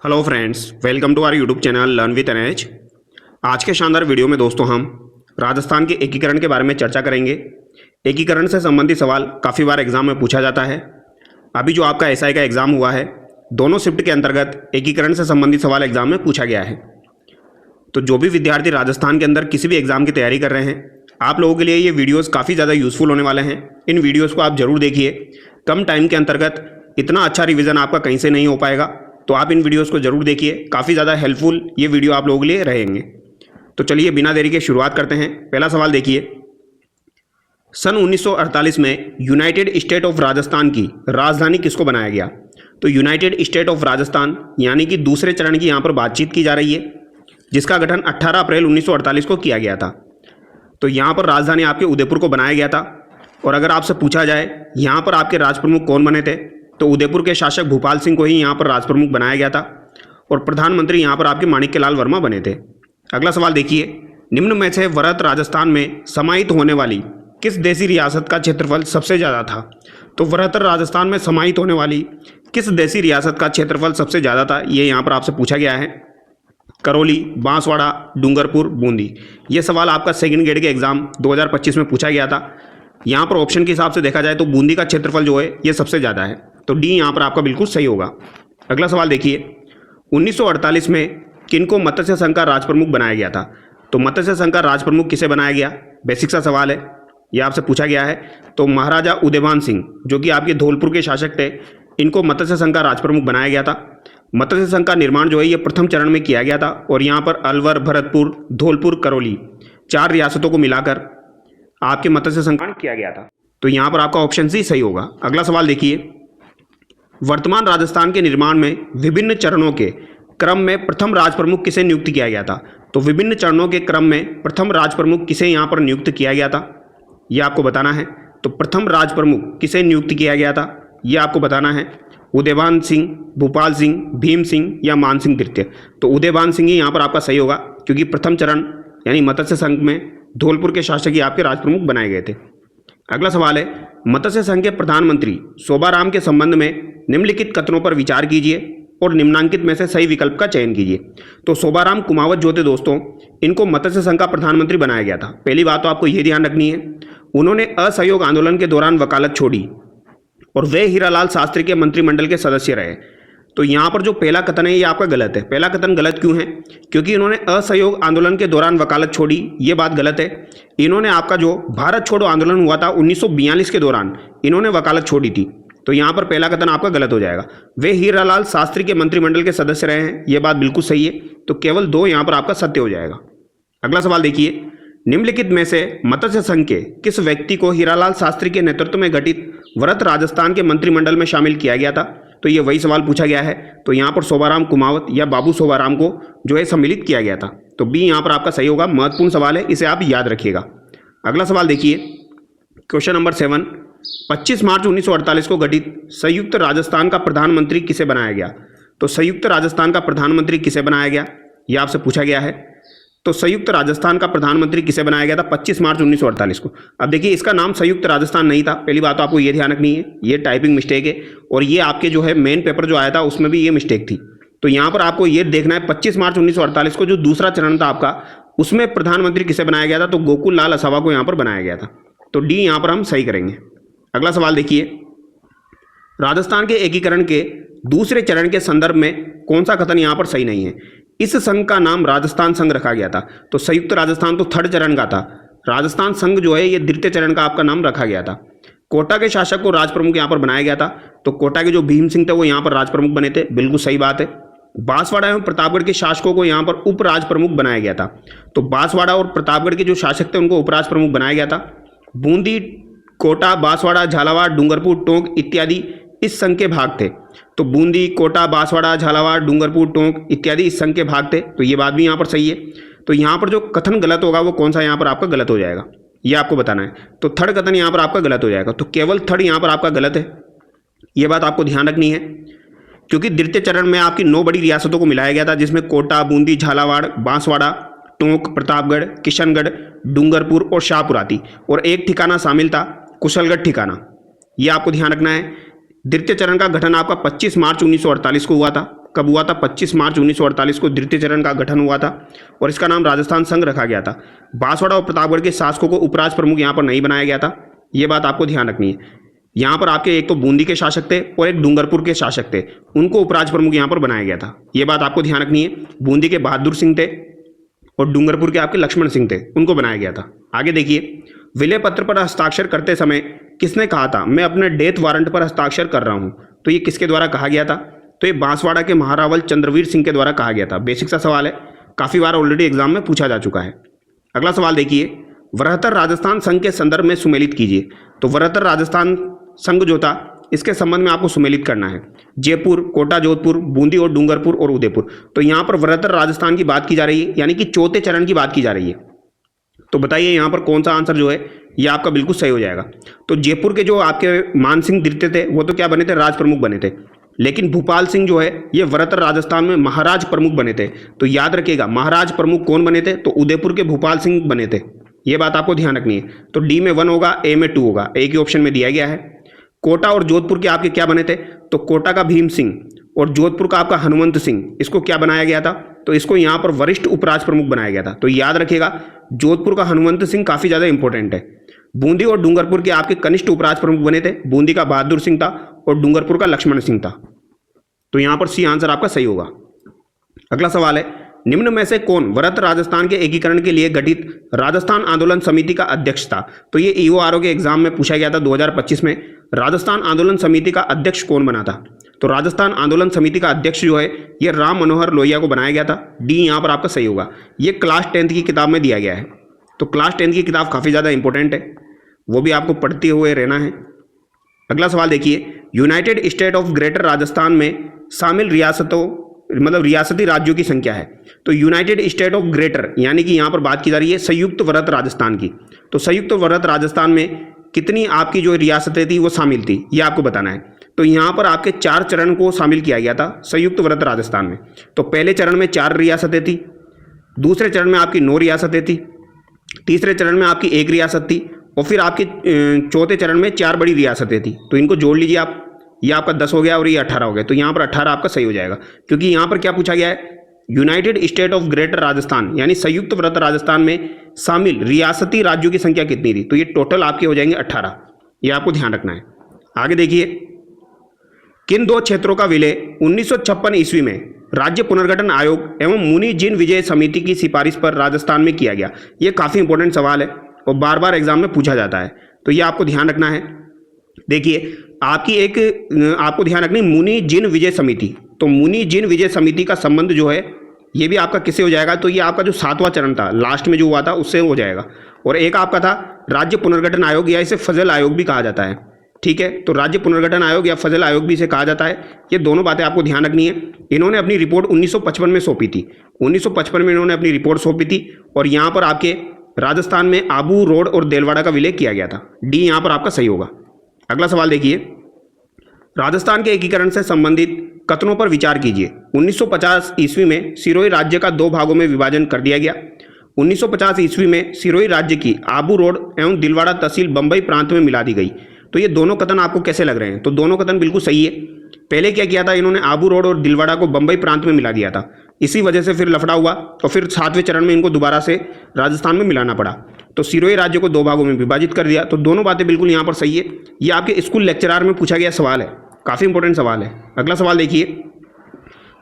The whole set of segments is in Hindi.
Hello friends, welcome to our YouTube channel learn with NH. आज के शानदार वीडियो में दोस्तों हम राजस्थान के एकीकरण के बारे में चर्चा करेंगे। एकीकरण से संबंधित सवाल काफ़ी बार एग्जाम में पूछा जाता है। अभी जो आपका एसआई का एग्ज़ाम हुआ है, दोनों शिफ्ट के अंतर्गत एकीकरण से संबंधित सवाल एग्जाम में पूछा गया है। तो जो भी विद्यार्थी राजस्थान के अंदर किसी भी एग्ज़ाम की तैयारी कर रहे हैं, आप लोगों के लिए ये वीडियोज़ काफ़ी ज़्यादा यूज़फुल होने वाले हैं। इन वीडियोज़ को आप ज़रूर देखिए। कम टाइम के अंतर्गत इतना अच्छा रिविज़न आपका कहीं से नहीं हो पाएगा, तो आप इन वीडियोस को जरूर देखिए। काफ़ी ज़्यादा हेल्पफुल ये वीडियो आप लोगों के लिए रहेंगे। तो चलिए बिना देरी के शुरुआत करते हैं। पहला सवाल देखिए, सन 1948 में यूनाइटेड स्टेट ऑफ राजस्थान की राजधानी किसको बनाया गया? तो यूनाइटेड स्टेट ऑफ राजस्थान यानी कि दूसरे चरण की यहाँ पर बातचीत की जा रही है, जिसका गठन 18 अप्रैल 1948 को किया गया था। तो यहाँ पर राजधानी आपके उदयपुर को बनाया गया था। और अगर आपसे पूछा जाए यहाँ पर आपके राज प्रमुख कौन बने थे, तो उदयपुर के शासक भूपाल सिंह को ही यहाँ पर राज प्रमुख बनाया गया था और प्रधानमंत्री यहाँ पर आपके माणिक्यलाल वर्मा बने थे। अगला सवाल देखिए, निम्न में से वृहत राजस्थान में समाहित होने वाली किस देशी रियासत का क्षेत्रफल सबसे ज़्यादा था? तो वृहत राजस्थान में समाहित होने वाली किस देशी रियासत का क्षेत्रफल सबसे ज़्यादा था, ये यहाँ पर आपसे पूछा गया है। करौली, बांसवाड़ा, डूंगरपुर, बूंदी। ये सवाल आपका सेकंड ग्रेड के एग्जाम 2025 में पूछा गया था। यहाँ पर ऑप्शन के हिसाब से देखा जाए तो बूंदी का क्षेत्रफल जो है ये सबसे ज़्यादा है, तो डी यहाँ पर आपका बिल्कुल सही होगा। अगला सवाल देखिए, 1948 में किनको मत्स्य संघ का राज प्रमुख बनाया गया था? तो मत्स्य संघ का राज प्रमुख किसे बनाया गया? बेसिक सा सवाल है, यह आपसे पूछा गया है। तो महाराजा उदयभान सिंह जो कि आपके धौलपुर के शासक थे, इनको मत्स्य संघ का राज प्रमुख बनाया गया था। मत्स्य संघ का निर्माण जो है ये प्रथम चरण में किया गया था और यहाँ पर अलवर, भरतपुर, धौलपुर, करौली 4 रियासतों को मिलाकर आपके मत्स्य संघ किया गया था। तो यहाँ पर आपका ऑप्शन सी सही होगा। अगला सवाल देखिए, वर्तमान राजस्थान के निर्माण में विभिन्न चरणों के क्रम में प्रथम राज प्रमुख किसे नियुक्त किया गया था? तो विभिन्न चरणों के क्रम में प्रथम राज प्रमुख किसे यहाँ पर नियुक्त किया गया था, यह आपको बताना है। तो प्रथम राज प्रमुख किसे नियुक्त किया गया था, यह आपको बताना है। उदयभान सिंह, भूपाल सिंह, भीम सिंह या मान सिंह तृतीय। तो उदयभान सिंह ही यहाँ पर आपका सही होगा, क्योंकि प्रथम चरण यानी मत्स्य संघ में धौलपुर के शासक ही आपके राज प्रमुख बनाए गए थे। अगला सवाल है, मत्स्य संघ के प्रधानमंत्री शोभाराम के संबंध में निम्नलिखित कथनों पर विचार कीजिए और निम्नांकित में से सही विकल्प का चयन कीजिए। तो शोभाराम कुमावत जो थे दोस्तों, इनको मत्स्य संघ का प्रधानमंत्री बनाया गया था। पहली बात तो आपको यह ध्यान रखनी है, उन्होंने असहयोग आंदोलन के दौरान वकालत छोड़ी और वे हीरालाल शास्त्री के मंत्रिमंडल के सदस्य रहे। तो यहाँ पर जो पहला कथन है ये आपका गलत है। पहला कथन गलत क्यों है? क्योंकि इन्होंने असहयोग आंदोलन के दौरान वकालत छोड़ी, ये बात गलत है। इन्होंने आपका जो भारत छोड़ो आंदोलन हुआ था 1942 के दौरान इन्होंने वकालत छोड़ी थी। तो यहाँ पर पहला कथन आपका गलत हो जाएगा। वे हीरालाल शास्त्री के मंत्रिमंडल के सदस्य रहे हैं, ये बात बिल्कुल सही है। तो केवल 2 यहाँ पर आपका सत्य हो जाएगा। अगला सवाल देखिए, निम्नलिखित में से मत्स्य संघ के किस व्यक्ति को हीरालाल शास्त्री के नेतृत्व में गठित वृहत राजस्थान के मंत्रिमंडल में शामिल किया गया था? तो ये वही सवाल पूछा गया है। तो यहाँ पर शोभाराम कुमावत या बाबू शोभाराम को जो है सम्मिलित किया गया था। तो बी यहाँ पर आपका सही होगा। महत्वपूर्ण सवाल है, इसे आप याद रखिएगा। अगला सवाल देखिए, क्वेश्चन नंबर 7, 25 मार्च 1948 को गठित संयुक्त राजस्थान का प्रधानमंत्री किसे बनाया गया? तो संयुक्त राजस्थान का प्रधानमंत्री किसे बनाया गया, यह आपसे पूछा गया है। तो संयुक्त राजस्थान का प्रधानमंत्री किसे बनाया गया था 25 मार्च 1948 को? अब देखिए, इसका नाम संयुक्त राजस्थान नहीं था। पहली बात तो आपको ये ध्यान रखनी है, ये टाइपिंग मिस्टेक है और ये आपके जो है मेन पेपर जो आया था उसमें भी ये मिस्टेक थी। तो यहाँ पर आपको ये देखना है 25 मार्च 1948 को जो दूसरा चरण था आपका, उसमें प्रधानमंत्री किसे बनाया गया था? तो गोकुल लाल असावा को यहाँ पर बनाया गया था। तो डी यहाँ पर हम सही करेंगे। अगला सवाल देखिए, राजस्थान के एकीकरण के दूसरे चरण के संदर्भ में कौन सा कथन यहाँ पर सही नहीं है? इस संघ का नाम राजस्थान संघ रखा गया था। तो संयुक्त राजस्थान तो थर्ड चरण का था, राजस्थान संघ जो है ये द्वितीय चरण का आपका नाम रखा गया था। कोटा के शासक को राज प्रमुख यहाँ पर बनाया गया था। तो कोटा के जो भीम सिंह थे वो यहाँ पर राज प्रमुख बने थे, बिल्कुल सही बात है। बांसवाड़ा एवं प्रतापगढ़ के शासकों को यहाँ पर उपराज प्रमुख बनाया गया था। तो बांसवाड़ा और प्रतापगढ़ के जो शासक थे उनको उपराज प्रमुख बनाया गया था। बूंदी, कोटा, बांसवाड़ा, झालावाड़, डूंगरपुर, टोंक इत्यादि इस संघ के भाग थे। तो बूंदी, कोटा, बांसवाड़ा, झालावाड़, डूंगरपुर, टोंक इत्यादि इस संघ के भाग थे। तो ये बात भी यहाँ पर सही है। तो यहाँ पर जो कथन गलत होगा वो कौन सा यहाँ पर आपका गलत हो जाएगा, ये आपको बताना है। तो थर्ड कथन यहाँ पर आपका गलत हो जाएगा। तो केवल थर्ड यहाँ पर आपका गलत है, ये बात आपको ध्यान रखनी है। क्योंकि द्वितीय चरण में आपकी 9 बड़ी रियासतों को मिलाया गया था, जिसमें कोटा, बूंदी, झालावाड़, बांसवाड़ा, टोंक, प्रतापगढ़, किशनगढ़, डूंगरपुर और शाहपुर आती, और एक ठिकाना शामिल था कुशलगढ़ ठिकाना। ये आपको ध्यान रखना है। द्वितीय चरण का गठन आपका 25 मार्च 1948 को हुआ था कब हुआ था? 25 मार्च 1948 को द्वितीय चरण का गठन हुआ था और इसका नाम राजस्थान संघ रखा गया था। बांसवाड़ा और प्रतापगढ़ के शासकों को उपराज प्रमुख यहाँ पर नहीं बनाया गया था, ये बात आपको ध्यान रखनी है। यहाँ पर आपके एक तो बूंदी के शासक थे और एक डूंगरपुर के शासक थे, उनको उपराज प्रमुख यहाँ पर बनाया गया था, ये बात आपको ध्यान रखनी है। बूंदी के बहादुर सिंह थे और डूंगरपुर के आपके लक्ष्मण सिंह थे, उनको बनाया गया था। आगे देखिए, विलय पत्र पर हस्ताक्षर करते समय किसने कहा था मैं अपने डेथ वारंट पर हस्ताक्षर कर रहा हूं? तो ये किसके द्वारा कहा गया था? तो ये बांसवाड़ा के महारावल चंद्रवीर सिंह के द्वारा कहा गया था। बेसिक सा सवाल है, काफी बार ऑलरेडी एग्जाम में पूछा जा चुका है। अगला सवाल देखिए, वृहत्तर राजस्थान संघ के संदर्भ में सुमेलित कीजिए। तो वृहत्तर राजस्थान संघ जो था इसके संबंध में आपको सुमेलित करना है। जयपुर, कोटा, जोधपुर, बूंदी और डूंगरपुर और उदयपुर। तो यहाँ पर वृहत्तर राजस्थान की बात की जा रही है, यानी कि चौथे चरण की बात की जा रही है। तो बताइए यहाँ पर कौन सा आंसर जो है ये आपका बिल्कुल सही हो जाएगा। तो जयपुर के जो आपके मान सिंह द्वितीय थे वो तो क्या बने थे? राज प्रमुख बने थे। लेकिन भूपाल सिंह जो है ये वृहत्तर राजस्थान में महाराज प्रमुख बने थे। तो याद रखिएगा, महाराज प्रमुख कौन बने थे? तो उदयपुर के भूपाल सिंह बने थे, ये बात आपको ध्यान रखनी है। तो डी में 1 होगा, ए में 2 होगा, एक ही ऑप्शन में दिया गया है। कोटा और जोधपुर के आपके क्या बने थे? तो कोटा का भीम सिंह और जोधपुर का आपका हनुमंत सिंह, इसको क्या बनाया गया था? तो इसको यहाँ पर वरिष्ठ उपराज प्रमुख बनाया गया था। तो याद रखिएगा, जोधपुर का हनुमंत सिंह काफी ज्यादा इंपॉर्टेंट है। बूंदी और डूंगरपुर के आपके कनिष्ठ उपराज प्रमुख बने थे, बूंदी का बहादुर सिंह था और डूंगरपुर का लक्ष्मण सिंह था। तो यहां पर सी आंसर आपका सही होगा। अगला सवाल है, निम्न में से कौन वृहत्तर राजस्थान के एकीकरण के लिए गठित राजस्थान आंदोलन समिति का अध्यक्ष था? तो ये ईओआरओ के एग्जाम में पूछा गया था 2025 में। राजस्थान आंदोलन समिति का अध्यक्ष कौन बना था? तो राजस्थान आंदोलन समिति का अध्यक्ष जो है ये राम मनोहर लोहिया को बनाया गया था। डी यहाँ पर आपका सही होगा। ये क्लास 10th की किताब में दिया गया है। तो क्लास 10th की किताब काफी ज्यादा इंपॉर्टेंट है, वो भी आपको पढ़ते हुए रहना है। अगला सवाल देखिए, United state of greater Rajasthan में शामिल रियासतों मतलब रियासती राज्यों की संख्या है। तो यूनाइटेड स्टेट ऑफ ग्रेटर यानी कि यहाँ पर बात की जा रही है संयुक्त वृहत्तर राजस्थान की। तो संयुक्त वृहत्तर राजस्थान में कितनी आपकी जो रियासतें थी वो शामिल थी, ये आपको बताना है। तो यहाँ पर आपके 4 चरण को शामिल किया गया था संयुक्त वृहत्तर राजस्थान में। तो पहले चरण में 4 रियासतें थी, दूसरे चरण में आपकी 9 रियासतें थी, तीसरे चरण में आपकी 1 रियासत थी और फिर आपके चौथे चरण में 4 बड़ी रियासतें थी। तो इनको जोड़ लीजिए आप, ये आपका 10 हो गया और ये 18 हो गया। तो यहाँ पर 18 आपका सही हो जाएगा, क्योंकि यहाँ पर क्या पूछा गया है? United state of greater Rajasthan यानी संयुक्त वृहत्तर राजस्थान में शामिल रियासती राज्यों की संख्या कितनी थी? तो ये टोटल आपके हो जाएंगे 18, ये आपको ध्यान रखना है। आगे देखिए, किन 2 क्षेत्रों का विलय 1956 ईस्वी में राज्य पुनर्गठन आयोग एवं मुनि जिन विजय समिति की सिफारिश पर राजस्थान में किया गया? ये काफी इंपॉर्टेंट सवाल है और बार बार एग्जाम में पूछा जाता है, तो ये आपको ध्यान रखना है। देखिए, आपको ध्यान रखनी मुनि जिन विजय समिति। तो मुनि जिन विजय समिति का संबंध जो है ये भी आपका किससे हो जाएगा? तो ये आपका जो 7वां चरण था लास्ट में जो हुआ था उससे हो जाएगा। और एक आपका था राज्य पुनर्गठन आयोग या इसे फजल आयोग भी कहा जाता है, ठीक है। तो राज्य पुनर्गठन आयोग या फजल आयोग भी इसे कहा जाता है। ये दोनों बातें आपको ध्यान रखनी है। इन्होंने अपनी रिपोर्ट 1955 में सौंपी थी। 1955 में इन्होंने अपनी रिपोर्ट सौंपी थी और यहाँ पर आपके राजस्थान में आबू, रोड और देलवाड़ा का विलय किया गया था। डी यहाँ पर आपका सही होगा। अगला सवाल देखिए, राजस्थान के एकीकरण से संबंधित कथनों पर विचार कीजिए। 1950 ईस्वी में सिरोही राज्य का 2 भागों में विभाजन कर दिया गया। 1950 ईस्वी में सिरोही राज्य की आबू रोड एवं दिलवाड़ा तहसील बंबई प्रांत में मिला दी गई। तो ये दोनों कथन आपको कैसे लग रहे हैं? तो दोनों कथन बिल्कुल सही है। पहले क्या किया था, इन्होंने आबू रोड और दिलवाड़ा को बंबई प्रांत में मिला दिया था, इसी वजह से फिर लफड़ा हुआ और फिर 7वें चरण में इनको दोबारा से राजस्थान में मिलाना पड़ा। तो सिरोही राज्य को 2 भागों में विभाजित कर दिया। तो दोनों बातें बिल्कुल यहाँ पर सही है। ये आपके स्कूल लेक्चरार में पूछा गया सवाल है, काफी इंपॉर्टेंट सवाल है। अगला सवाल देखिए,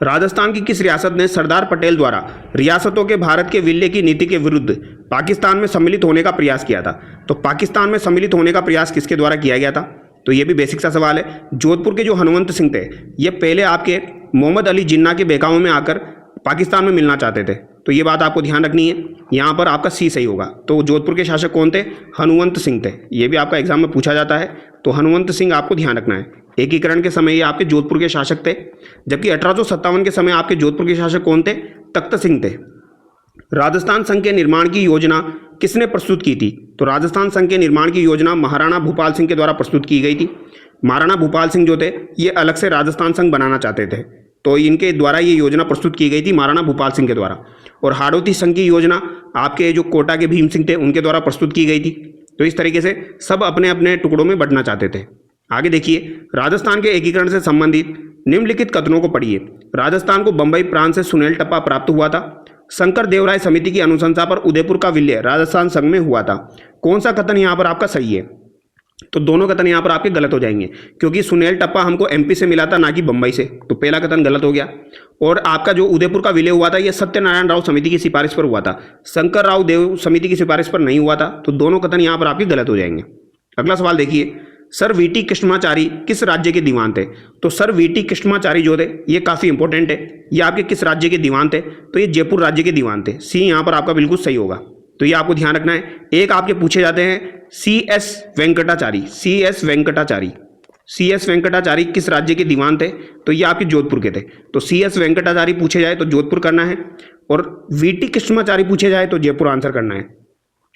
राजस्थान की किस रियासत ने सरदार पटेल द्वारा रियासतों के भारत के विलय की नीति के विरुद्ध पाकिस्तान में सम्मिलित होने का प्रयास किया था? तो पाकिस्तान में सम्मिलित होने का प्रयास किसके द्वारा किया गया था? तो ये भी बेसिक सा सवाल है। जोधपुर के जो हनुमंत सिंह थे ये पहले आपके मोहम्मद अली जिन्ना के बहकावे में आकर पाकिस्तान में मिलना चाहते थे। तो ये बात आपको ध्यान रखनी है। यहाँ पर आपका सी सही होगा। तो जोधपुर के शासक कौन थे? हनुमंत सिंह थे। ये भी आपका एग्जाम में पूछा जाता है। तो हनुमंत सिंह आपको ध्यान रखना है। एकीकरण के समय ये आपके जोधपुर के शासक थे, जबकि 1857 के समय आपके जोधपुर के शासक कौन थे? तख्त सिंह थे। राजस्थान संघ के निर्माण की योजना किसने प्रस्तुत की थी? तो राजस्थान संघ के निर्माण की योजना महाराणा भूपाल सिंह के द्वारा प्रस्तुत की गई थी। महाराणा भूपाल सिंह जो थे ये अलग से राजस्थान संघ बनाना चाहते थे, तो इनके द्वारा ये योजना प्रस्तुत की गई थी महाराणा भूपाल सिंह के द्वारा। और हाड़ौती संघ की योजना आपके जो कोटा के भीम सिंह थे उनके द्वारा प्रस्तुत की गई थी। तो इस तरीके से सब अपने अपने टुकड़ों में बंटना चाहते थे। आगे देखिए, राजस्थान के एकीकरण से संबंधित निम्नलिखित कथनों को पढ़िए। राजस्थान को बंबई प्रांत से सुनेल टप्पा प्राप्त हुआ था। शंकर देवराय समिति की अनुशंसा पर उदयपुर का विलय राजस्थान संघ में हुआ था। कौन सा कथन यहाँ पर आपका सही है? तो दोनों कथन यहाँ पर आपके गलत हो जाएंगे, क्योंकि सुनेल टप्पा हमको एमपी से मिला था, ना कि बंबई से। तो पहला कथन गलत हो गया। और आपका जो उदयपुर का विलय हुआ था यह सत्यनारायण राव समिति की सिफारिश पर हुआ था, शंकर राव देव समिति की सिफारिश पर नहीं हुआ था। तो दोनों कथन यहाँ पर आपके गलत हो जाएंगे। अगला सवाल देखिए, सर वीटी कृष्णमाचारी किस राज्य के दीवान थे? तो सर वीटी कृष्णमाचारी जो थे ये काफ़ी इंपॉर्टेंट है। ये आपके किस राज्य के दीवान थे? तो ये जयपुर राज्य के दीवान थे। सी यहाँ पर आपका बिल्कुल सही होगा। तो ये आपको ध्यान रखना है। एक आपके पूछे जाते हैं CS Venkatachari. CS Venkatachari, CS Venkatachari किस राज्य के दीवान थे? तो ये आपके जोधपुर के थे। तो CS वेंकटाचारी पूछे जाए तो जोधपुर करना है, और वीटी कृष्णमाचारी पूछे जाए तो जयपुर आंसर करना है।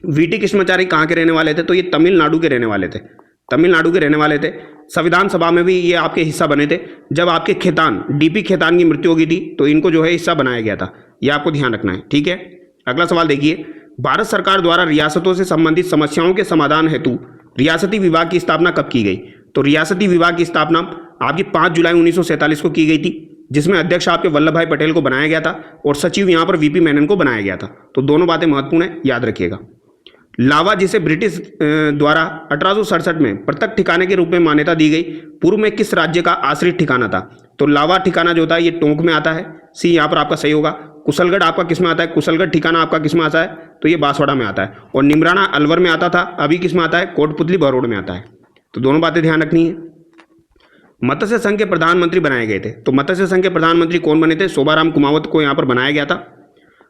वीटी कृष्णमाचारी कहाँ के रहने वाले थे? तो ये तमिलनाडु के रहने वाले थे। तमिलनाडु के रहने वाले थे। संविधान सभा में भी ये आपके हिस्सा बने थे। जब आपके खेतान DP खेतान की मृत्यु हो गई थी तो इनको जो है हिस्सा बनाया गया था। ये आपको ध्यान रखना है, ठीक है। अगला सवाल देखिए, भारत सरकार द्वारा रियासतों से संबंधित समस्याओं के समाधान हेतु रियासती विभाग की स्थापना कब की गई? तो रियासती विभाग की स्थापना आपकी 5 जुलाई 1947 को की गई थी, जिसमें अध्यक्ष आपके वल्लभ भाई पटेल को बनाया गया था और सचिव यहाँ पर VP मेनन को बनाया गया था। तो दोनों बातें महत्वपूर्ण है, याद रखिएगा। लावा, जिसे ब्रिटिश द्वारा 1867 में पृथक ठिकाने के रूप में मान्यता दी गई, पूर्व में किस राज्य का आश्रित ठिकाना था? तो लावा ठिकाना जो होता है ये टोंक में आता है। सी यहाँ पर आपका सही होगा। कुशलगढ़ आपका किस में आता है? कुशलगढ़ ठिकाना आपका किस में आता है? तो ये बांसवाड़ा में आता है। और निमराना अलवर में आता था, अभी किस में आता है? कोटपुतली बरोड़ में आता है। तो दोनों बातें ध्यान रखनी है। मत्स्य संघ के प्रधानमंत्री बनाए गए थे। तो मत्स्य संघ के प्रधानमंत्री कौन बने थे? शोभाराम कुमावत को यहाँ पर बनाया गया था।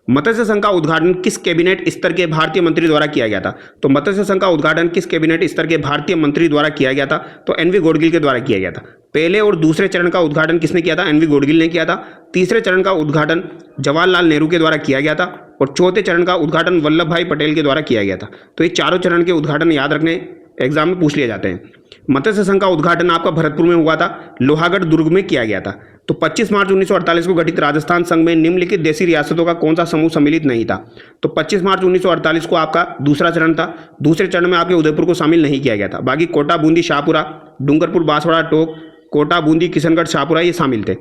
मत्स्य संघ का उद्घाटन किस कैबिनेट स्तर के भारतीय मंत्री द्वारा किया गया था? तो मत्स्य संघ का उद्घाटन किस कैबिनेट स्तर के भारतीय मंत्री द्वारा किया गया था? तो NV गोडगिल के द्वारा किया गया था। पहले और दूसरे चरण का उद्घाटन किसने किया था? NV गोडगिल ने किया था। तीसरे चरण का उद्घाटन जवाहरलाल नेहरू के द्वारा किया गया था, और चौथे चरण का उद्घाटन वल्लभ भाई पटेल के द्वारा किया गया था। तो ये चारों चरण के उद्घाटन याद रखने, एग्जाम में पूछ लिए जाते हैं। मत्स्य संघ का उद्घाटन आपका भरतपुर में हुआ था, लोहागढ़ दुर्ग में किया गया था। तो 25 मार्च 1948 को गठित राजस्थान संघ में निम्नलिखित देशी रियासतों का कौन सा समूह सम्मिलित नहीं था? तो 25 मार्च 1948 को आपका दूसरा चरण था। दूसरे चरण में आपके उदयपुर को शामिल नहीं किया गया था। बाकी कोटा, बूंदी, शाहपुरा, डूंगरपुर, बांसवाड़ा, टोंक, कोटा, बूंदी, किशनगढ़, शाहपुरा ये शामिल थे।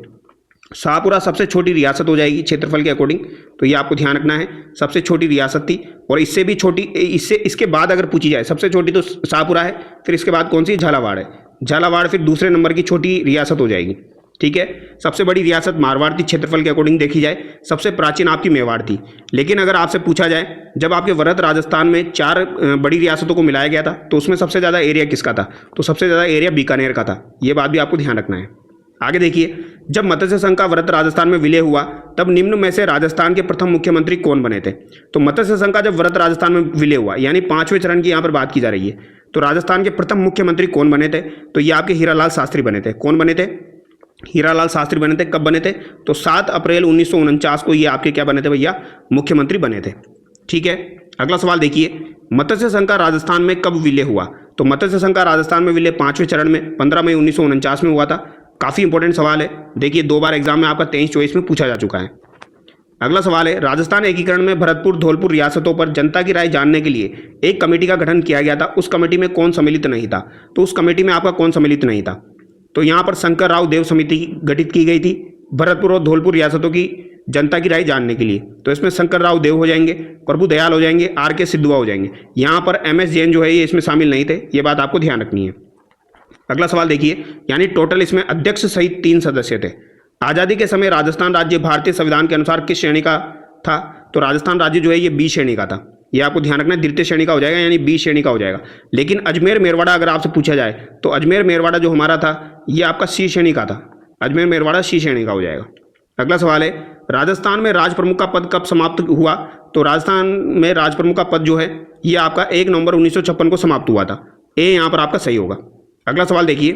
शाहपुरा सबसे छोटी रियासत हो जाएगी क्षेत्रफल के अकॉर्डिंग। तो ये आपको ध्यान रखना है, सबसे छोटी रियासत थी। और इससे भी छोटी, इसके बाद अगर पूछी जाए, सबसे छोटी तो शाहपुरा है, फिर इसके बाद कौन सी? झालावाड़ है। झालावाड़ फिर दूसरे नंबर की छोटी रियासत हो जाएगी, ठीक है। सबसे बड़ी रियासत मारवाड़ थी क्षेत्रफल के अकॉर्डिंग देखी जाए। सबसे प्राचीन आपकी मेवाड़ थी। लेकिन अगर आपसे पूछा जाए, जब आपके वृहद राजस्थान में 4 बड़ी रियासतों को मिलाया गया था तो उसमें सबसे ज़्यादा एरिया किसका था? तो सबसे ज़्यादा एरिया बीकानेर का था। ये बात भी आपको ध्यान रखना है। आगे देखिए, जब मत्स्य संघ का वृहद राजस्थान में विलय हुआ तब निम्न में से राजस्थान के प्रथम मुख्यमंत्री कौन बने थे? तो मत्स्य संघ का जब वृहद राजस्थान में विलय हुआ, यानी 5वें चरण की यहाँ पर बात की जा रही है, तो राजस्थान के प्रथम मुख्यमंत्री कौन बने थे? तो ये आपके हीरालाल शास्त्री बने थे। कौन बने थे? हीरालाल शास्त्री बने थे। कब बने थे? तो 7 अप्रैल 1949 को ये आपके क्या बने थे भैया? मुख्यमंत्री बने थे, ठीक है। अगला सवाल देखिए, मत्स्य संघ का राजस्थान में कब विलय हुआ? तो मत्स्य संघ का राजस्थान में विलय 5वें चरण में 15 मई 1949 में हुआ था। काफ़ी इंपॉर्टेंट सवाल है, देखिए 2 बार एग्जाम में आपका 23-24 में पूछा जा चुका है। अगला सवाल है, राजस्थान एकीकरण में भरतपुर, धौलपुर रियासतों पर जनता की राय जानने के लिए एक कमेटी का गठन किया गया था। उस कमेटी में कौन सम्मिलित नहीं था? तो उस कमेटी में आपका कौन सम्मिलित नहीं था? तो यहाँ पर शंकर राव देव समिति गठित की गई थी भरतपुर और धौलपुर रियासतों की जनता की राय जानने के लिए। तो इसमें शंकर राव देव हो जाएंगे, प्रभु दयाल हो जाएंगे, RK सिद्धुआ हो जाएंगे। यहाँ पर MS जैन जो है ये इसमें शामिल नहीं थे। ये बात आपको ध्यान रखनी है। अगला सवाल देखिए, यानी टोटल इसमें अध्यक्ष सहित 3 सदस्य थे। आज़ादी के समय राजस्थान राज्य भारतीय संविधान के अनुसार किस श्रेणी का था? तो राजस्थान राज्य जो है ये B श्रेणी का था। ये आपको ध्यान रखना है, द्वितीय श्रेणी का हो जाएगा, यानी B श्रेणी का हो जाएगा। लेकिन अजमेर मेरवाड़ा अगर आपसे पूछा जाए तो अजमेर मेरवाड़ा जो हमारा था ये आपका C श्रेणी का था। अजमेर मेरवाड़ा C श्रेणी का हो जाएगा। अगला सवाल है, राजस्थान में राज प्रमुख का पद कब समाप्त हुआ? तो राजस्थान में राज प्रमुख का पद जो है ये आपका 1 नवंबर 1956 को समाप्त हुआ था। ए यहाँ पर आपका सही होगा। अगला सवाल देखिए,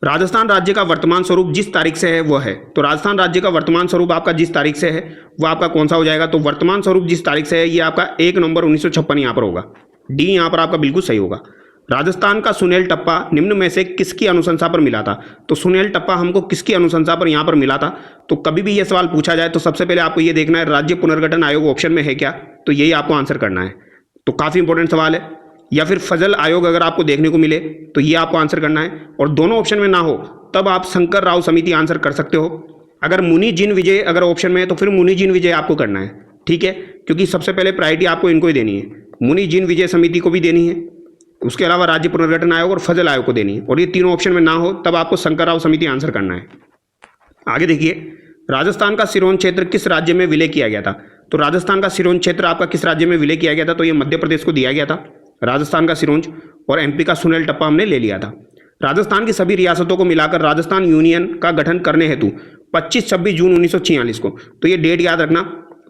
राजस्थान राज्य का वर्तमान स्वरूप जिस तारीख से है वह है। तो राजस्थान राज्य का वर्तमान स्वरूप आपका जिस तारीख से है वह आपका कौन सा हो जाएगा? तो वर्तमान स्वरूप जिस तारीख से है ये आपका 1 नवंबर 1956 यहाँ पर होगा। डी यहाँ पर आपका बिल्कुल सही होगा। राजस्थान का सुनेल टप्पा निम्न में से किसकी अनुशंसा पर मिला था? तो सुनेल टप्पा हमको किसकी अनुशंसा पर यहाँ पर मिला था? तो कभी भी ये सवाल पूछा जाए तो सबसे पहले आपको ये देखना है राज्य पुनर्गठन आयोग ऑप्शन में है क्या, तो यही आपको आंसर करना है। तो काफ़ी इंपॉर्टेंट सवाल है। या फिर फजल आयोग अगर आपको देखने को मिले तो ये आपको आंसर करना है, और दोनों ऑप्शन में ना हो तब आप शंकर राव समिति आंसर कर सकते हो। अगर मुनि जिन विजय अगर ऑप्शन में है तो फिर मुनि जिन विजय आपको करना है, ठीक है, क्योंकि सबसे पहले प्रायोरिटी आपको इनको ही देनी है, मुनि जिन विजय समिति को भी देनी है, उसके अलावा राज्य पुनर्गठन आयोग और फजल आयोग को देनी है, और ये तीनों ऑप्शन में ना हो तब आपको शंकर राव समिति आंसर करना है। आगे देखिए, राजस्थान का सिरोंज क्षेत्र किस राज्य में विलय किया गया था? तो राजस्थान का सिरोंज क्षेत्र आपका किस राज्य में विलय किया गया था? तो ये मध्य प्रदेश को दिया गया था राजस्थान का सिरोंज, और एमपी का सुनेल टप्पा हमने ले लिया था। राजस्थान की सभी रियासतों को मिलाकर राजस्थान यूनियन का गठन करने हेतु 25-26 जून 1946 को, तो ये डेट याद रखना,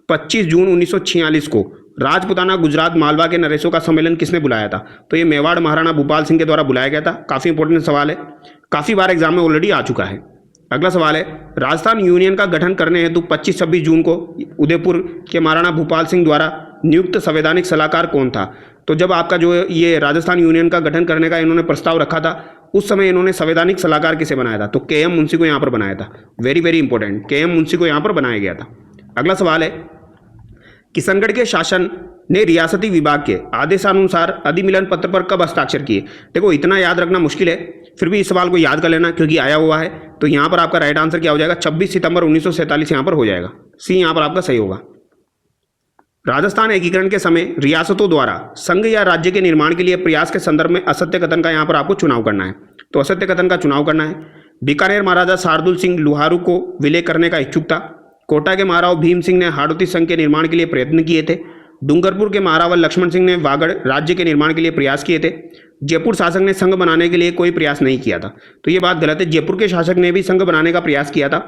25 जून 1946 को राजपुताना, गुजरात, मालवा के नरेशों का सम्मेलन किसने बुलाया था? तो ये मेवाड़ महाराणा भूपाल सिंह के द्वारा बुलाया गया था। काफ़ी इंपॉर्टेंट सवाल है, काफ़ी बार एग्जाम में ऑलरेडी आ चुका है। अगला सवाल है, राजस्थान यूनियन का गठन करने हेतु 25-26 जून को उदयपुर के महाराणा भूपाल सिंह द्वारा नियुक्त संवैधानिक सलाहकार कौन था? तो जब आपका जो ये राजस्थान यूनियन का गठन करने का इन्होंने प्रस्ताव रखा था, उस समय इन्होंने संवैधानिक सलाहकार किसे बनाया था? तो के.एम. मुंशी को यहाँ पर बनाया था। Very very important, KM. Munshi को यहाँ पर बनाया गया था। अगला सवाल है, किशनगढ़ के शासन ने रियासती विभाग के आदेशानुसार अधिमिलन पत्र पर कब हस्ताक्षर किए? देखो इतना याद रखना मुश्किल है, फिर भी इस सवाल को याद कर लेना क्योंकि आया हुआ है। तो यहाँ पर आपका राइट आंसर क्या हो जाएगा? 26 सितंबर 1947 यहाँ पर हो जाएगा, सी यहाँ पर आपका सही होगा। राजस्थान एकीकरण के समय रियासतों द्वारा संघ या राज्य के निर्माण के लिए प्रयास के संदर्भ में असत्य कथन का यहाँ पर आपको चुनाव करना है। तो असत्य कथन का चुनाव करना है। बीकानेर महाराजा शार्दुल सिंह लुहारू को विलय करने का इच्छुक था। कोटा के महाराव भीम सिंह ने हाड़ौती संघ के निर्माण के लिए प्रयत्न किए थे। डूंगरपुर के महारावल लक्ष्मण सिंह ने वागड़ राज्य के निर्माण के लिए प्रयास किए थे। जयपुर शासक ने संघ बनाने के लिए कोई प्रयास नहीं किया था। तो ये बात गलत है, जयपुर के शासक ने भी संघ बनाने का प्रयास किया था,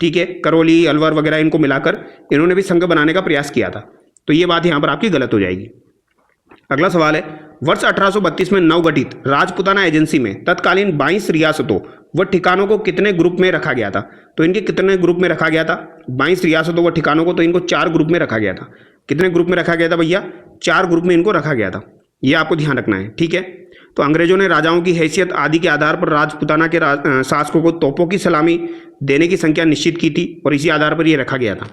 ठीक है, करौली, अलवर वगैरह इनको मिलाकर इन्होंने भी संघ बनाने का प्रयास किया था। तो ये बात यहाँ पर आपकी गलत हो जाएगी। अगला सवाल है, वर्ष 1832 में नवगठित राजपुताना एजेंसी में तत्कालीन 22 रियासतों व ठिकानों को कितने ग्रुप में रखा गया था? तो इनके कितने ग्रुप में रखा गया था? 22 रियासतों व ठिकानों को तो इनको 4 ग्रुप में रखा गया था। कितने ग्रुप में रखा गया था भैया? 4 ग्रुप में इनको रखा गया था, ये आपको ध्यान रखना है, ठीक है। तो अंग्रेजों ने राजाओं की हैसियत आदि के आधार पर राजपुताना के शासकों को तोपों की सलामी देने की संख्या निश्चित की थी और इसी आधार पर यह रखा गया था।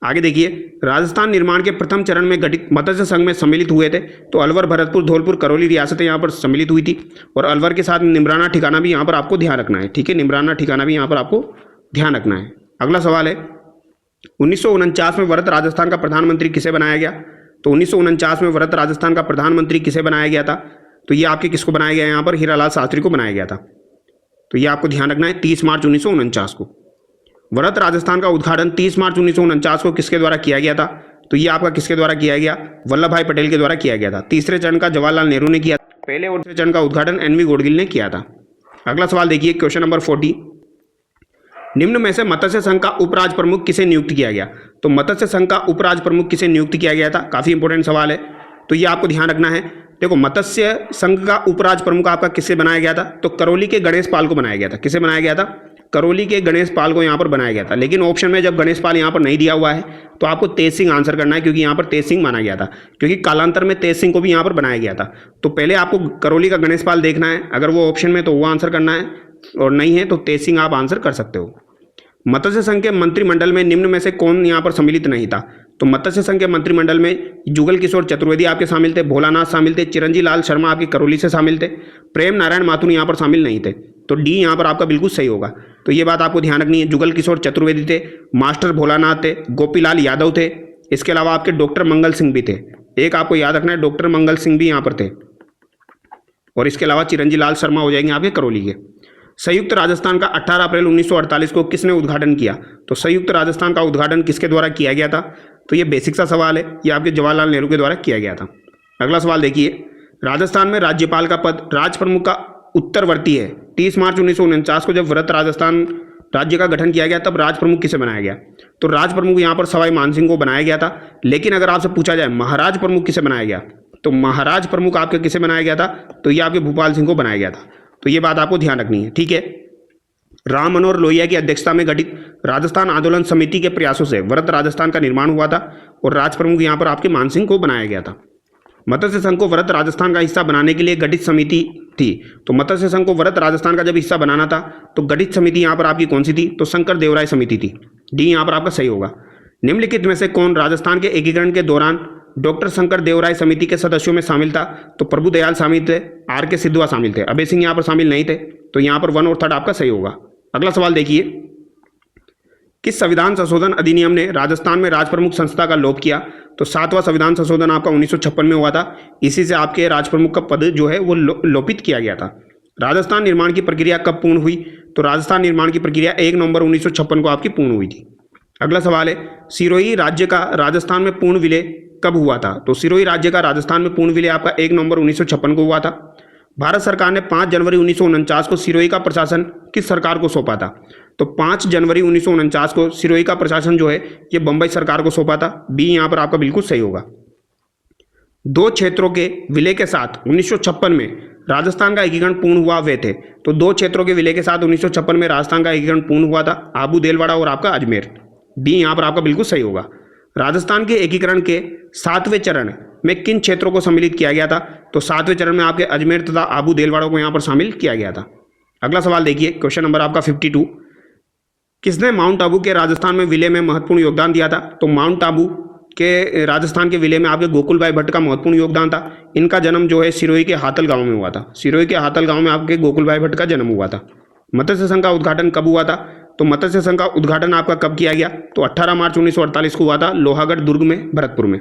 आगे देखिए, राजस्थान निर्माण के प्रथम चरण में गठित मत्स्य संघ में सम्मिलित हुए थे। तो अलवर, भरतपुर, धौलपुर, करौली रियासतें यहाँ पर सम्मिलित हुई थी, और अलवर के साथ निमराना ठिकाना भी यहाँ पर आपको ध्यान रखना है, ठीक है, निमराना ठिकाना भी यहाँ पर आपको ध्यान रखना है। अगला सवाल है, 1949 में वरद राजस्थान का प्रधानमंत्री किसे बनाया गया? तो 1949 में वरद राजस्थान का प्रधानमंत्री किसे बनाया गया था? तो ये आपके किसको बनाया गया? यहाँ पर हीरालाल शास्त्री को बनाया गया था। तो ये आपको ध्यान रखना है, 30 मार्च 1949 को। वरद राजस्थान का उद्घाटन 30 मार्च 1949 को किसके द्वारा किया गया था? तो ये आपका किसके द्वारा किया गया? वल्लभ भाई पटेल के द्वारा किया गया था। तीसरे चरण का जवाहरलाल नेहरू ने किया, पहले और दूसरे चरण का उद्घाटन एन वी गोडगिल ने किया था। अगला सवाल देखिए, क्वेश्चन नंबर 40, निम्न में से मत्स्य संघ का उपराज प्रमुख किसे नियुक्त किया गया? तो मत्स्य संघ का उपराज प्रमुख किसे नियुक्त किया गया था? काफी इंपॉर्टेंट सवाल है, तो ये आपको ध्यान रखना है। देखो, मत्स्य संघ का उपराज प्रमुख आपका किससे बनाया गया था? तो करौली के गणेश पाल को बनाया गया था। किसे बनाया गया था? करौली के गणेश पाल को यहाँ पर बनाया गया था। लेकिन ऑप्शन में जब गणेश पाल यहाँ पर नहीं दिया हुआ है तो आपको तेज सिंह आंसर करना है, क्योंकि यहाँ पर तेज सिंह माना गया था, क्योंकि कालांतर में तेज सिंह को भी यहाँ पर बनाया गया था। तो पहले आपको करौली का गणेश पाल देखना है, अगर वो ऑप्शन में तो वो आंसर करना है, और नहीं है तो तेज सिंह आप आंसर कर सकते हो। मत्स्य संघ के मंत्रिमंडल में निम्न में से कौन यहाँ पर सम्मिलित नहीं था? तो मत्स्य संघ के मंत्रिमंडल में जुगल किशोर चतुर्वेदी आपके शामिल थे, भोलानाथ शामिल थे, चिरंजी लाल शर्मा आपके करौली से शामिल थे, प्रेम नारायण माथुर यहाँ पर शामिल नहीं थे। तो डी यहाँ पर आपका बिल्कुल सही होगा। तो ये बात आपको ध्यान रखनी है, जुगल किशोर चतुर्वेदी थे, मास्टर भोलानाथ थे, गोपीलाल यादव थे, इसके अलावा आपके डॉक्टर मंगल सिंह भी थे। एक आपको याद रखना है, डॉक्टर मंगल सिंह भी यहाँ पर थे, और इसके अलावा चिरंजी लाल शर्मा हो जाएंगे आपके करौली के। संयुक्त राजस्थान का 18 अप्रैल 1948 को किसने उद्घाटन किया? तो संयुक्त राजस्थान का उद्घाटन किसके द्वारा किया गया था? तो ये बेसिक सा सवाल है, ये आपके जवाहरलाल नेहरू के द्वारा किया गया था। अगला सवाल देखिए, राजस्थान में राज्यपाल का पद राज प्रमुख का उत्तरवर्ती है। 30 मार्च 1949 को जब वृहत राजस्थान राज्य का गठन किया गया तब राज प्रमुख किसे बनाया गया? तो राज प्रमुख यहाँ पर सवाई मानसिंह को बनाया गया था। लेकिन अगर आपसे पूछा जाए महाराज प्रमुख किसे बनाया गया, तो महाराज प्रमुख आपके किसे बनाया गया था? तो ये आपके भूपाल सिंह को बनाया गया था। तो ये बात आपको ध्यान रखनी है, ठीक है। राम मनोहर लोहिया की अध्यक्षता में गठित राजस्थान आंदोलन समिति के प्रयासों से वृहत राजस्थान का निर्माण हुआ था, और राज प्रमुख यहाँ पर आपके मानसिंह को बनाया गया था। मत्स्य संघ को वृहत राजस्थान का हिस्सा बनाने के लिए गठित समिति थी। तो मत्स्य संघ को वृहत राजस्थान का जब हिस्सा बनाना था तो गठित समिति यहाँ पर आपकी कौन सी थी? तो शंकर देवराय समिति थी। डी यहाँ पर आपका सही होगा। निम्नलिखित में से कौन राजस्थान के एकीकरण के दौरान डॉक्टर शंकर देवराय समिति के सदस्यों में शामिल था? तो प्रभुदयाल शामिल थे, आर के सिद्धवा शामिल थे, अभय सिंह यहाँ पर शामिल नहीं थे। तो यहाँ पर 1 और 3 आपका सही होगा। अगला सवाल देखिए, किस संविधान संशोधन अधिनियम ने राजस्थान में राज प्रमुख संस्था का लोप किया? तो 7वां संविधान संशोधन आपका 1956 में हुआ था। इसी से आपके राज प्रमुख का पद जो है वो लोपित किया गया था। राजस्थान निर्माण की प्रक्रिया कब पूर्ण हुई? तो राजस्थान निर्माण की प्रक्रिया 1 नवंबर 1956 को आपकी पूर्ण हुई थी। अगला सवाल है, सिरोही राज्य का राजस्थान में पूर्ण विलय कब हुआ था? तो सिरोही राज्य का राजस्थान में पूर्ण विलय आपका 1 नवंबर 1956 को हुआ था। भारत सरकार ने 5 जनवरी 1949 को सिरोही का प्रशासन किस सरकार को सौंपा था? तो 5 जनवरी 1949 को सिरोही का प्रशासन जो है ये बंबई सरकार को सौंपा था। बी यहाँ पर आपका बिल्कुल सही होगा। 2 क्षेत्रों के विलय के साथ 1956 में राजस्थान का एकीकरण पूर्ण हुआ वे थे। तो 2 क्षेत्रों के विलय के साथ 1956 में राजस्थान का एकीकरण पूर्ण हुआ था, आबू देलवाड़ा और आपका अजमेर। डी यहाँ पर आपका बिल्कुल सही होगा। राजस्थान के एकीकरण के 7वें चरण में किन क्षेत्रों को सम्मिलित किया गया था? तो 7वें चरण में आपके अजमेर तथा आबू देलवाड़ा को यहाँ पर शामिल किया गया था। अगला सवाल देखिए, क्वेश्चन नंबर आपका 52, किसने माउंट आबू के राजस्थान में विलय में महत्वपूर्ण योगदान दिया था? तो माउंट आबू के राजस्थान के विलय में आपके गोकुल भाई भट्ट का महत्वपूर्ण योगदान था। इनका जन्म जो है सिरोही के हातल गांव में हुआ था। सिरोही के हातल गांव में आपके गोकुल भाई भट्ट का जन्म हुआ था। मत्स्य संघ का उद्घाटन कब हुआ था? तो मत्स्य संघ का उद्घाटन आपका कब किया गया? तो 18 मार्च 1948 को हुआ था, लोहागढ़ दुर्ग में, भरतपुर में।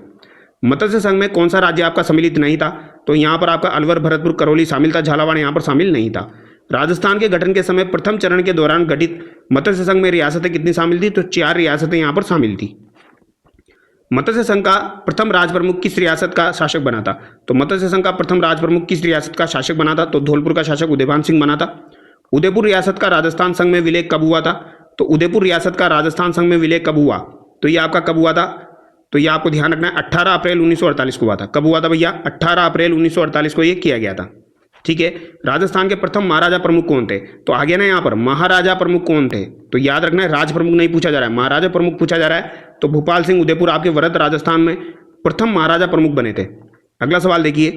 मत्स्य संघ में कौन सा राज्य आपका सम्मिलित नहीं था? तो यहाँ पर आपका अलवर, भरतपुर, करौली शामिल था, झालावाड़ यहाँ पर शामिल नहीं था। राजस्थान के गठन के समय प्रथम चरण के दौरान गठित मत्स्य संघ में रियासतें कितनी शामिल थी? तो 4 रियासतें यहाँ पर शामिल थी। मत्स्य संघ का प्रथम राज प्रमुख किस रियासत का शासक बना था? तो मत्स्य संघ का प्रथम राज प्रमुख किस रियासत का शासक बना था? तो धौलपुर का शासक उदयभान सिंह बना था। उदयपुर रियासत का राजस्थान संघ में विलय कब हुआ था? तो उदयपुर रियासत का राजस्थान संघ में विलय कब हुआ? तो ये आपका कब हुआ था? तो ये आपको ध्यान रखना है, 18 अप्रैल 1948 को हुआ था। कब हुआ था भैया? 18 अप्रैल 1948 को ये किया गया था। ठीक है। राजस्थान के प्रथम महाराजा प्रमुख कौन थे? तो आगे ना यहाँ पर महाराजा प्रमुख कौन थे, तो याद रखना है राज प्रमुख नहीं पूछा जा रहा है, महाराजा प्रमुख पूछा जा रहा है। तो भोपाल सिंह उदयपुर आपके वरद राजस्थान में प्रथम महाराजा प्रमुख बने थे। अगला सवाल देखिए,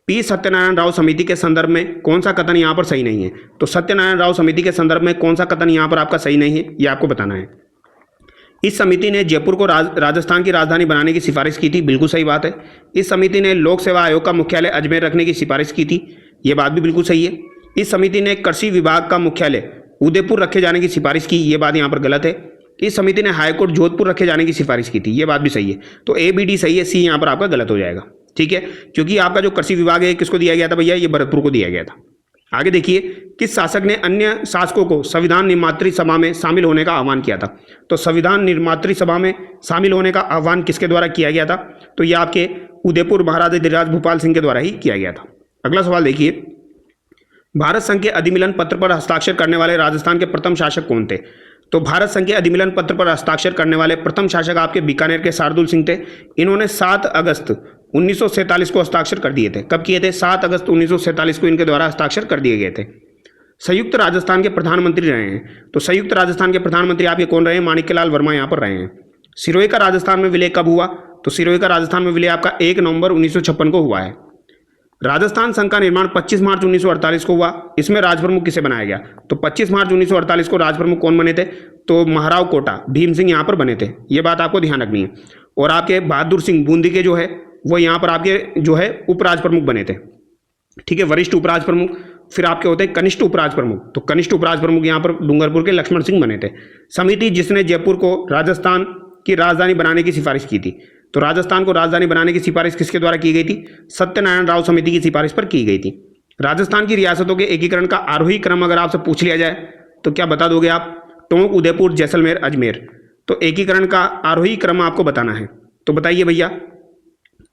पी सत्यनारायण राव समिति के संदर्भ में कौन सा कथन यहाँ पर सही नहीं है? तो सत्यनारायण राव समिति के संदर्भ में कौन सा कथन यहाँ पर आपका सही नहीं है, ये आपको बताना है। इस समिति ने जयपुर को राजस्थान की राजधानी बनाने की सिफारिश की थी, बिल्कुल सही बात है। इस समिति ने लोक सेवा आयोग का मुख्यालय अजमेर रखने की सिफारिश की थी, ये बात भी बिल्कुल सही है। इस समिति ने कृषि विभाग का मुख्यालय उदयपुर रखे जाने की सिफारिश की, ये बात यहाँ पर गलत है। इस समिति ने हाईकोर्ट जोधपुर रखे जाने की सिफारिश की थी, ये बात भी सही है। तो ए बी डी सही है, सी यहाँ पर आपका गलत हो जाएगा। ठीक है, क्योंकि आपका जो कृषि विभाग है किसको दिया गया था भैया? ये भरतपुर को दिया गया था। आगे देखिए, किस शासक ने अन्य शासकों को संविधान निर्मात्री सभा में शामिल होने का आह्वान किया था? तो संविधान निर्मात्री सभा में शामिल होने का आह्वान किसके द्वारा किया गया था? तो ये आपके उदयपुर महाराजा धीराज भोपाल सिंह के द्वारा ही किया गया था। अगला सवाल देखिए, भारत संघ के अधिमिलन पत्र पर हस्ताक्षर करने वाले राजस्थान के प्रथम शासक कौन थे? तो भारत संघ के अधिमिलन पत्र पर हस्ताक्षर करने वाले प्रथम शासक आपके बीकानेर के शार्दुल सिंह थे। इन्होंने 7 अगस्त 1947 को हस्ताक्षर कर दिए थे। कब किए थे? 7 अगस्त 1947 को इनके द्वारा हस्ताक्षर कर दिए गए थे। संयुक्त राजस्थान के प्रधानमंत्री रहे हैं, तो संयुक्त राजस्थान के प्रधानमंत्री आपके कौन रहे हैं? माणिक्यलाल वर्मा यहाँ पर रहे हैं। सिरोही का राजस्थान में विलय कब हुआ? तो सिरोही का राजस्थान में विलय आपका 1 नवंबर 1956 को हुआ है। राजस्थान संघ का निर्माण 25 मार्च 1948 को हुआ। इसमें राजप्रमुख किसे बनाया गया? तो 25 मार्च 1948 को राजप्रमुख कौन बने थे? तो महाराव कोटा भीम सिंह यहाँ पर बने थे, ये बात आपको ध्यान रखनी है। और आपके बहादुर सिंह बूंदी के जो है वो यहाँ पर आपके जो है उपराज प्रमुख बने थे। ठीक है, वरिष्ठ उपराज प्रमुख। फिर आपके होते हैं कनिष्ठ उपराज प्रमुख, तो कनिष्ठ उपराज प्रमुख यहाँ पर डूंगरपुर के लक्ष्मण सिंह बने थे। समिति जिसने जयपुर को राजस्थान की राजधानी बनाने की सिफारिश की थी, तो राजस्थान को राजधानी बनाने की सिफारिश किसके द्वारा की गई थी? सत्यनारायण राव समिति की सिफारिश पर की गई थी। राजस्थान की रियासतों के एकीकरण का आरोही क्रम अगर आपसे पूछ लिया जाए तो क्या बता दोगे आप? टोंक, उदयपुर, जैसलमेर, अजमेर। तो एकीकरण का आरोही क्रम आपको बताना है, तो बताइए भैया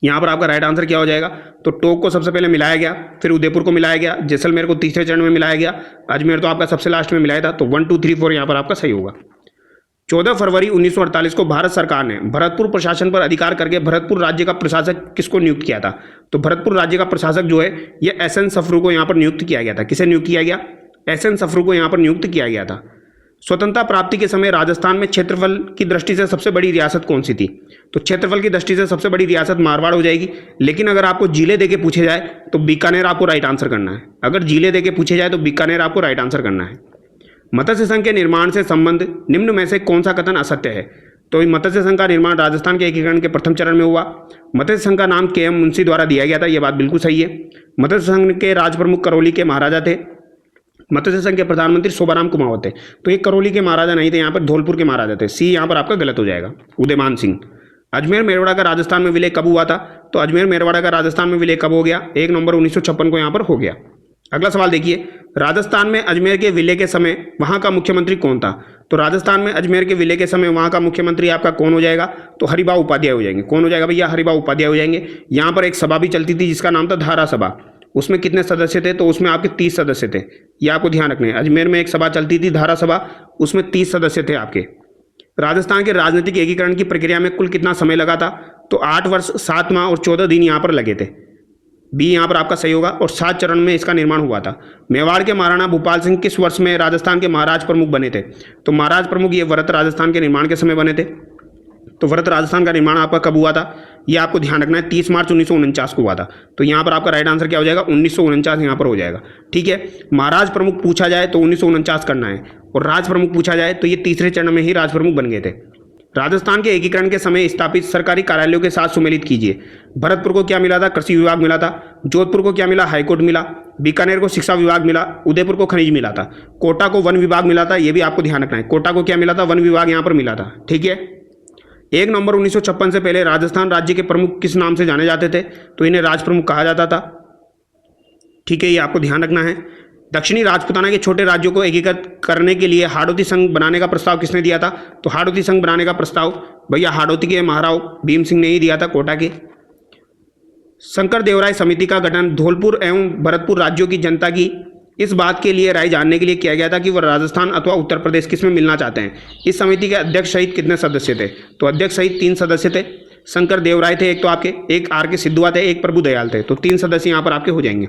यहाँ पर आपका राइट आंसर क्या हो जाएगा? तो टोंक को सबसे पहले मिलाया गया, फिर उदयपुर को मिलाया गया, जैसलमेर को तीसरे चरण में मिलाया गया, अजमेर तो आपका सबसे लास्ट में मिलाया था। तो 1 2 3 4 यहाँ पर आपका सही होगा। 14 फरवरी 1948 को भारत सरकार ने भरतपुर प्रशासन पर अधिकार करके भरतपुर राज्य का प्रशासक किसको नियुक्त किया था? तो भरतपुर राज्य का प्रशासक जो है ये एस.एन. सफरू को यहाँ पर नियुक्त किया गया था। किसे नियुक्त किया गया? एस.एन. सफरू को यहाँ पर नियुक्त किया गया था। स्वतंत्रता प्राप्ति के समय राजस्थान में क्षेत्रफल की दृष्टि से सबसे बड़ी रियासत कौन सी थी? तो क्षेत्रफल की दृष्टि से सबसे बड़ी रियासत मारवाड़ हो जाएगी। लेकिन अगर आपको जिले देके पूछे जाए तो बीकानेर आपको राइट आंसर करना है। अगर जिले देके पूछे जाए तो बीकानेर आपको राइट आंसर करना है। मत्स्य संघ के निर्माण से संबंध निम्न में से कौन सा कथन असत्य है? तो मत्स्य संघ का निर्माण राजस्थान के एकीकरण के प्रथम चरण में हुआ। मत्स्य संघ का नाम के.एम. मुंशी द्वारा दिया गया था, यह बात बिल्कुल सही है। मत्स्य संघ के राज प्रमुख करौली के महाराजा थे। मत्स्य संघ के प्रधानमंत्री शोभाराम कुमावत थे। तो ये करौली के महाराजा नहीं थे, यहाँ पर धौलपुर के महाराजा थे। सी यहाँ पर आपका गलत हो जाएगा, उदयमान सिंह। अजमेर मेरवाड़ा का राजस्थान में विलय कब हुआ था? तो अजमेर मेरवाड़ा का राजस्थान में विलय कब हो गया? 1 नवंबर 1956 को यहाँ पर हो गया। अगला सवाल देखिए, राजस्थान में अजमेर के विलय के समय वहां का मुख्यमंत्री कौन था? तो राजस्थान में अजमेर के विलय के समय वहां का मुख्यमंत्री आपका कौन हो जाएगा? तो हरिभाऊ उपाध्याय हो जाएंगे। कौन हो जाएगा भैया? हरिभाऊ उपाध्याय हो जाएंगे। यहाँ पर एक सभा भी चलती थी जिसका नाम था धारा सभा। उसमें कितने सदस्य थे? तो उसमें आपके 30 सदस्य थे। ये आपको ध्यान रखना है। अजमेर में एक सभा चलती थी धारा सभा, उसमें 30 सदस्य थे आपके। राजस्थान के राजनीतिक एकीकरण की प्रक्रिया में कुल कितना समय लगा था? तो 8 वर्ष 7 माह और 14 दिन यहाँ पर लगे थे। बी यहाँ पर आपका सही होगा। और 7 चरण में इसका निर्माण हुआ था। मेवाड़ के महाराणा भूपाल सिंह किस वर्ष में राजस्थान के महाराज प्रमुख बने थे? तो महाराज प्रमुख ये वरद राजस्थान के निर्माण के समय बने थे। तो वरद राजस्थान का निर्माण आपका कब हुआ था? ये आपको ध्यान रखना है, 30 मार्च 1949 को हुआ था। तो यहाँ पर आपका राइट आंसर क्या हो जाएगा? 1949 यहाँ पर हो जाएगा। ठीक है, महाराज प्रमुख पूछा जाए तो 1949 करना है, और राज प्रमुख पूछा जाए तो ये तीसरे चरण में ही राज प्रमुख बन गए थे। राजस्थान के एकीकरण के समय स्थापित सरकारी कार्यालयों के साथ सुमेलित कीजिए। भरतपुर को क्या मिला था? कृषि विभाग मिला था। जोधपुर को क्या मिला? हाईकोर्ट मिला। बीकानेर को शिक्षा विभाग मिला। उदयपुर को खनिज मिला था। कोटा को वन विभाग मिला था। यह भी आपको ध्यान रखना है, कोटा को क्या मिला था? वन विभाग यहाँ पर मिला था। ठीक है, 1 नवंबर 1956 से पहले राजस्थान राज्य के प्रमुख किस नाम से जाने जाते थे? तो इन्हें राज प्रमुख कहा जाता था। ठीक है, ये आपको ध्यान रखना है। दक्षिणी राजपुताना के छोटे राज्यों को एकीकृत करने के लिए हाड़ौती संघ बनाने का प्रस्ताव किसने दिया था? तो हाड़ौती संघ बनाने का प्रस्ताव भैया हाड़ौती के महाराव भीम सिंह ने ही दिया था, कोटा के। शंकर देवराय समिति का गठन धौलपुर एवं भरतपुर राज्यों की जनता की इस बात के लिए राय जानने के लिए किया गया था कि वह राजस्थान अथवा उत्तर प्रदेश किस में मिलना चाहते हैं। इस समिति के अध्यक्ष सहित कितने सदस्य थे? तो अध्यक्ष सहित 3 सदस्य थे। शंकर देवराय थे एक, तो आपके एक R.K. सिद्धुआ थे, एक प्रभु दयाल थे। तो 3 सदस्य यहाँ पर आपके हो जाएंगे।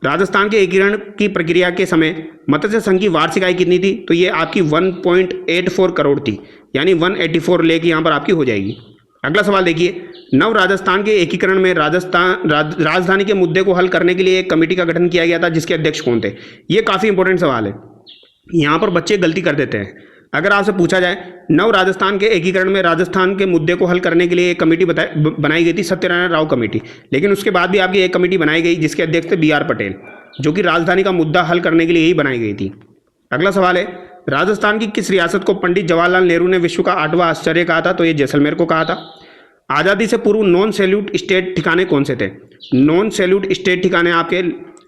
राजस्थान के एकीकरण की प्रक्रिया के समय मत्स्य संघ की वार्षिक आय कितनी थी? तो ये आपकी 1.84 करोड़ थी, यानी 184 लेख यहाँ पर आपकी हो जाएगी। अगला सवाल देखिए, नव राजस्थान के एकीकरण में राजधानी के मुद्दे को हल करने के लिए एक कमेटी का गठन किया गया था, जिसके अध्यक्ष कौन थे? ये काफी इंपॉर्टेंट सवाल है, यहाँ पर बच्चे गलती कर देते हैं। अगर आपसे पूछा जाए नव राजस्थान के एकीकरण में राजस्थान के मुद्दे को हल करने के लिए एक कमेटी बनाई गई थी, सत्यनारायण राव कमेटी, लेकिन उसके बाद भी आपकी एक कमेटी बनाई गई जिसके अध्यक्ष थे B.R. पटेल, जो कि राजधानी का मुद्दा हल करने के लिए ही बनाई गई थी। अगला सवाल है, राजस्थान की किस रियासत को पंडित जवाहरलाल नेहरू ने विश्व का 8वां आश्चर्य कहा था? तो ये जैसलमेर को कहा था। आज़ादी से पूर्व नॉन सैल्यूट स्टेट ठिकाने कौन से थे? नॉन सैल्यूट स्टेट ठिकाने आपके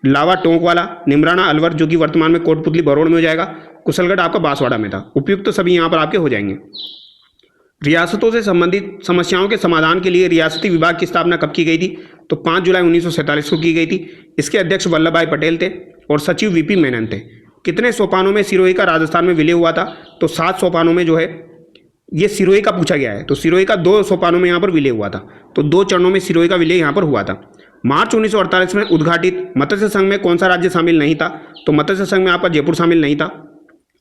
लावा टोंक वाला, निमराना अलवर जो कि वर्तमान में कोटपुतली बरौड़ में हो जाएगा, कुशलगढ़ आपका बांसवाड़ा में था। उपयुक्त तो सभी यहाँ पर आपके हो जाएंगे। रियासतों से संबंधित समस्याओं के समाधान के लिए रियासती विभाग की स्थापना कब की गई थी? तो 5 जुलाई 1947 को की गई थी। इसके अध्यक्ष वल्लभ भाई पटेल थे और सचिव V.P. मेनन थे। कितने सोपानों में सिरोही का राजस्थान में विलय हुआ था? तो 7 सोपानों में जो है ये सिरोही का पूछा गया है, तो सिरोही का 2 सोपानों में यहाँ पर विलय हुआ था। तो 2 चरणों में सिरोही का विलय यहाँ पर हुआ था। मार्च 1948 में उद्घाटित मत्स्य संघ में कौन सा राज्य शामिल नहीं था? तो मत्स्य संघ में आपका जयपुर शामिल नहीं था।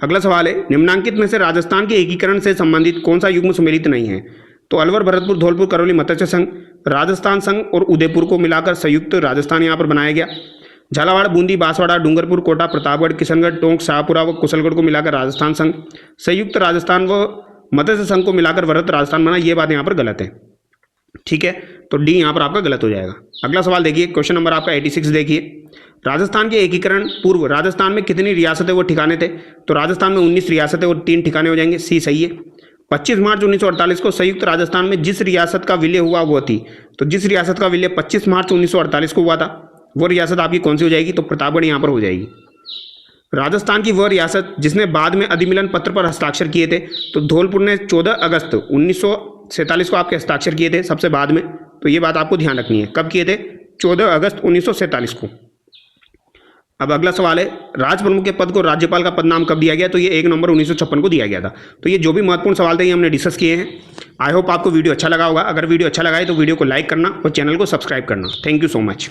अगला सवाल है, निम्नांकित में से राजस्थान के एकीकरण से संबंधित कौन सा युग्म सम्मिलित नहीं है? तो अलवर, भरतपुर, धौलपुर, करौली मत्स्य संघ, राजस्थान संघ और उदयपुर को मिलाकर संयुक्त राजस्थान यहाँ पर बनाया गया। झालावाड़, बूंदी, बांसवाड़ा, डूंगरपुर, कोटा, प्रतापगढ़, किशनगढ़, टोंक, शाहपुरा व कुशलगढ़ को मिलाकर राजस्थान संघ, संयुक्त राजस्थान व मत्स्य संघ को मिलाकर वृहत राजस्थान बना। ये बात यहाँ पर गलत है। ठीक है, तो डी यहाँ पर आपका गलत हो जाएगा। अगला सवाल देखिए, क्वेश्चन नंबर आपका 86 देखिए, राजस्थान के एकीकरण पूर्व राजस्थान में कितनी रियासतें व ठिकाने थे? तो राजस्थान में 19 रियासतें और 3 ठिकाने हो जाएंगे। सी सही है। 25 मार्च 1948 को संयुक्त राजस्थान में जिस रियासत का विलय हुआ वो थी, तो जिस रियासत का विलय 25 मार्च 1948 को हुआ था वो रियासत आपकी कौन सी हो जाएगी? तो प्रतापगढ़ यहाँ पर हो जाएगी। राजस्थान की वह रियासत जिसने बाद में अधिमिलन पत्र पर हस्ताक्षर किए थे, तो धौलपुर ने 14 अगस्त 1947 को आपके हस्ताक्षर किए थे सबसे बाद में। तो ये बात आपको ध्यान रखनी है, कब किए थे? 14 अगस्त 1947 को। अब अगला सवाल है, राज प्रमुख के पद को राज्यपाल का पद नाम कब दिया गया? तो ये 1 नवंबर 1956 को दिया गया था। तो ये जो भी महत्वपूर्ण सवाल थे ये हमने डिस्कस किए हैं। आई होप आपको वीडियो अच्छा लगा होगा। अगर वीडियो अच्छा लगा है तो वीडियो को लाइक करना और चैनल को सब्सक्राइब करना। Thank you so much.